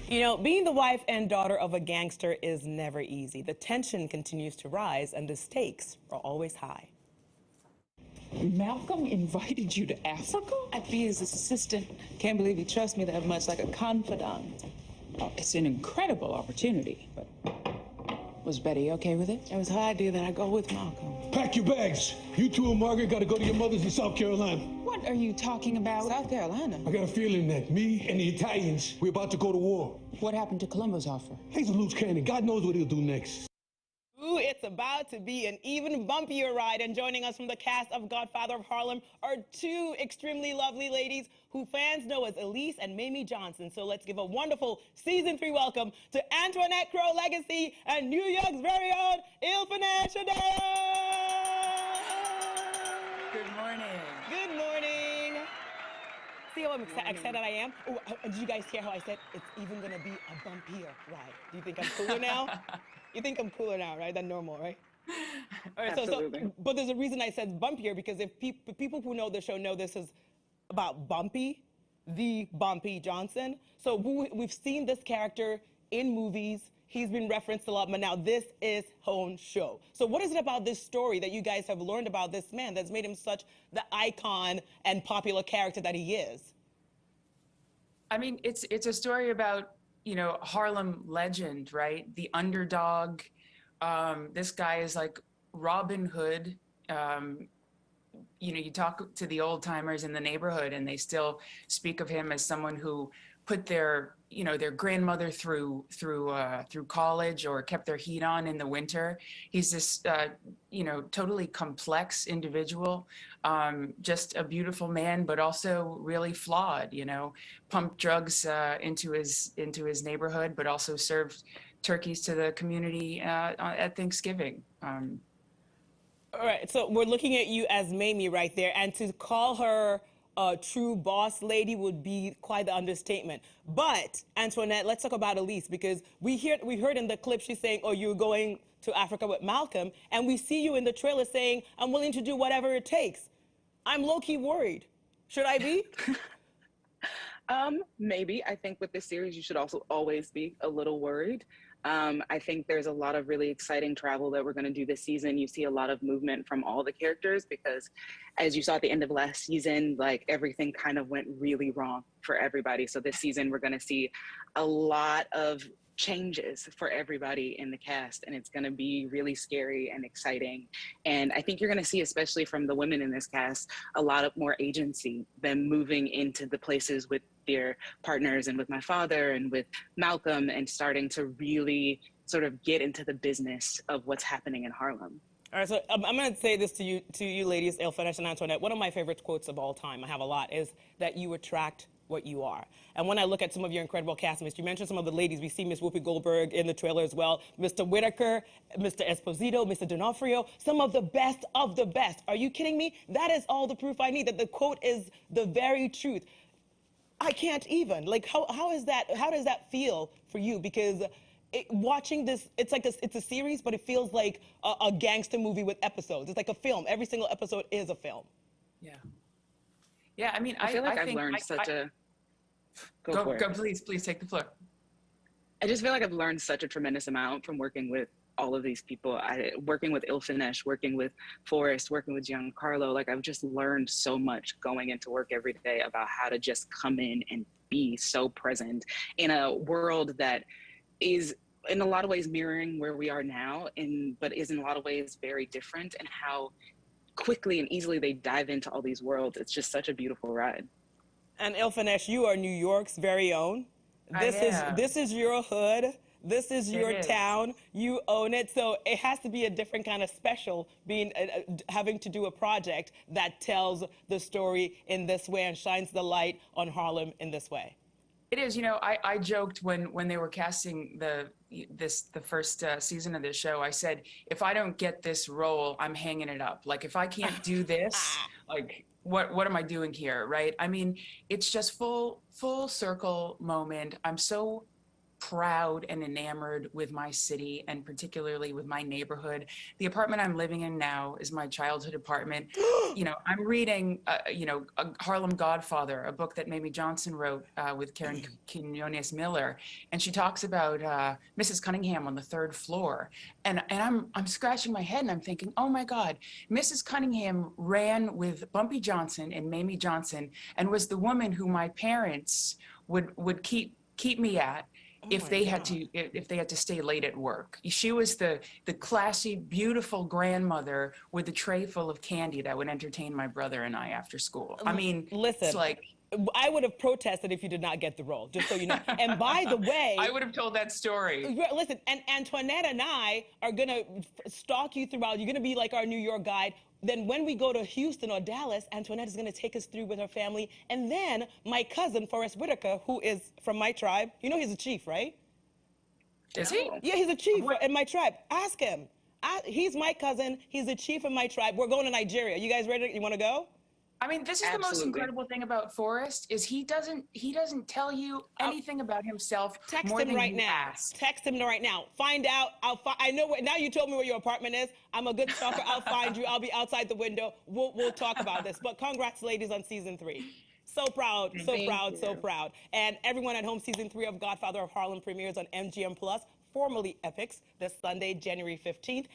You know, being the wife and daughter of a gangster is never easy. The tension continues to rise and the stakes are always high. Malcolm invited you to Africa? I'd be his assistant. Can't believe he trusts me that much, like a confidant. Oh, it's an incredible opportunity, but was Betty okay with it? It was her idea that I go with Malcolm. Pack your bags. You two and Margaret got to go to your mother's in South Carolina. What are you talking about? South Carolina? I got a feeling that me and the Italians, we're about to go to war. What happened to Columbo's offer? He's a loose cannon. God knows what he'll do next. Ooh, it's about to be an even bumpier ride. And joining us from the cast of Godfather of Harlem are two extremely lovely ladies who fans know as Elise and Mamie Johnson. So let's give a wonderful season 3 welcome to Antoinette Crow Legacy and New York's very own Ilfana Shadea. Good morning. Good morning. See how excited I am? Oh, did you guys hear how I said it's even gonna be a bumpier ride? Do you think I'm cooler now? You think I'm cooler now, right, than normal, right? All right, Absolutely. but there's a reason I said bumpier, because if people who know the show know this is about Bumpy, the Bumpy Johnson. So we've seen this character in movies. He's been referenced a lot, but now this is his own show. So what is it about this story that you guys have learned about this man that's made him such the icon and popular character that he is? I mean, it's a story about, you know, Harlem legend, right? The underdog. This guy is like Robin Hood. You know, you talk to the old timers in the neighborhood and they still speak of him as someone who put their, you know, their grandmother through college or kept their heat on in the winter. He's this, you know, totally complex individual, just a beautiful man, but also really flawed. You know, pumped drugs into his neighborhood, but also served turkeys to the community at Thanksgiving. All right, so we're looking at you as Mamie right there, and to call her a true boss lady would be quite the understatement. But Antoinette, let's talk about Elise, because we heard in the clip she's saying, "Oh, you're going to Africa with Malcolm," and we see you in the trailer saying, "I'm willing to do whatever it takes." I'm low-key worried. Should I be? Maybe. I think with this series, you should also always be a little worried. I think there's a lot of really exciting travel that we're going to do this season. You see a lot of movement from all the characters because, as you saw at the end of last season, like everything kind of went really wrong for everybody. So this season, we're going to see a lot of changes for everybody in the cast, and it's going to be really scary and exciting. And I think you're going to see, especially from the women in this cast, a lot of more agency, them moving into the places with their partners and with my father and with Malcolm, and starting to really sort of get into the business of what's happening in Harlem. All right, so I'm going to say this to you ladies, Ilfana and Antoinette. One of my favorite quotes of all time, I have a lot, is that you attract what you are. And when I look at some of your incredible castmates, you mentioned some of the ladies. We see Miss Whoopi Goldberg in the trailer as well, Mr. Whitaker, Mr. Esposito, Mr. D'Onofrio, some of the best of the best. Are you kidding me? That is all the proof I need, that the quote is the very truth. I can't even. Like, how does that feel for you? Because watching this, it's a series, but it feels like a gangster movie with episodes. It's like a film. Every single episode is a film. Yeah. Yeah, I mean, I feel like I've think learned such a... Go, please take the floor. I just feel like I've learned such a tremendous amount from working with all of these people. Working with Ilfana, working with Forrest, working with Giancarlo, like I've just learned so much going into work every day about how to just come in and be so present in a world that is in a lot of ways mirroring where we are now, but is in a lot of ways very different, and how quickly and easily they dive into all these worlds. It's just such a beautiful ride. And Ilfana, you are New York's very own. This is your hood. This is your town. You own it. So it has to be a different kind of special, being having to do a project that tells the story in this way and shines the light on Harlem in this way. It is. You know, I joked when they were casting the first season of this show. I said, if I don't get this role, I'm hanging it up. Like, if I can't do this, like, what am I doing here, right? I mean, it's just full circle moment. I'm so proud and enamored with my city and particularly with my neighborhood. The apartment I'm living in now is my childhood apartment. You know, I'm reading, Harlem Godfather, a book that Mamie Johnson wrote with Karen Quinones Miller, and she talks about Mrs. Cunningham on the 3rd floor. And I'm scratching my head and I'm thinking, oh my God, Mrs. Cunningham ran with Bumpy Johnson and Mamie Johnson and was the woman who my parents would keep me at if they had to stay late at work. She was the classy, beautiful grandmother with a tray full of candy that would entertain my brother and I after school. I mean, listen, it's like, I would have protested if you did not get the role, just so you know. And by the way, I would have told that story. listen, and Antoinette and I are gonna stalk you throughout. You're gonna be like our New York guide. Then when we go to Houston or Dallas, Antoinette is going to take us through with her family. And then my cousin, Forrest Whitaker, who is from my tribe, you know he's a chief, right? Is he? Yeah, he's a chief in my tribe. Ask him. He's my cousin. He's a chief in my tribe. We're going to Nigeria. You guys ready? You want to go? I mean, this is the most incredible thing about Forrest is he doesn't tell you anything about himself. Text more him than right you now. ask. Text him right now. Find out. I know now you told me where your apartment is. I'm a good stalker. I'll find you. I'll be outside the window. We'll talk about this. But congrats, ladies, on season 3. So proud, so proud, so proud. And everyone at home, season 3 of Godfather of Harlem premieres on MGM Plus, formerly Epix, this Sunday, January 15th.